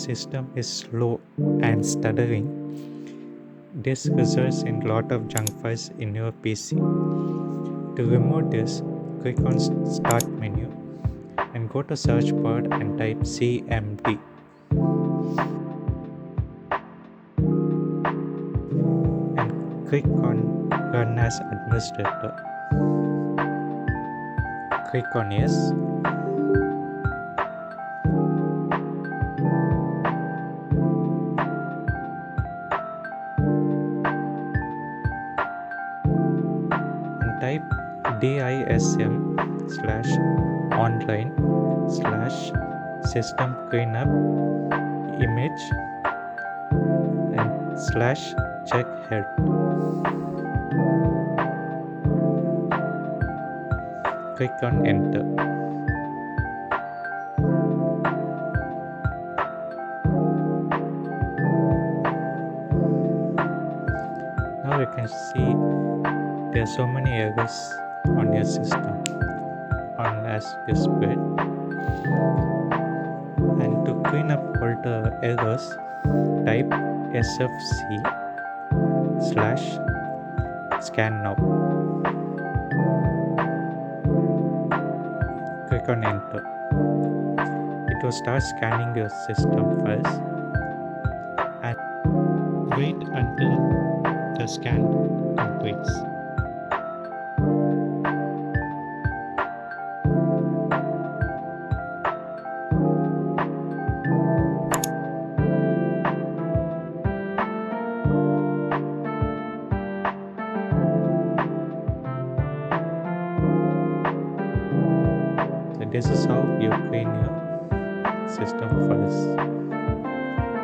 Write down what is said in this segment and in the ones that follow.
system is slow and stuttering, this results in a lot of junk files in your PC. To remove this, click on Start menu and go to search bar and type CMD. And click on Run as Administrator. Click on Yes. And type dism/online/system cleanup image and /check head. Click on enter. Now you can see there are so many errors on your system on as displayed. And to clean up all the errors, type sfc/scan now. Click on enter. It will start scanning your system files and wait until the scan completes. So this is how you clean your system files.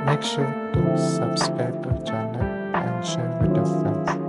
Make sure to subscribe to our channel and share with your friends.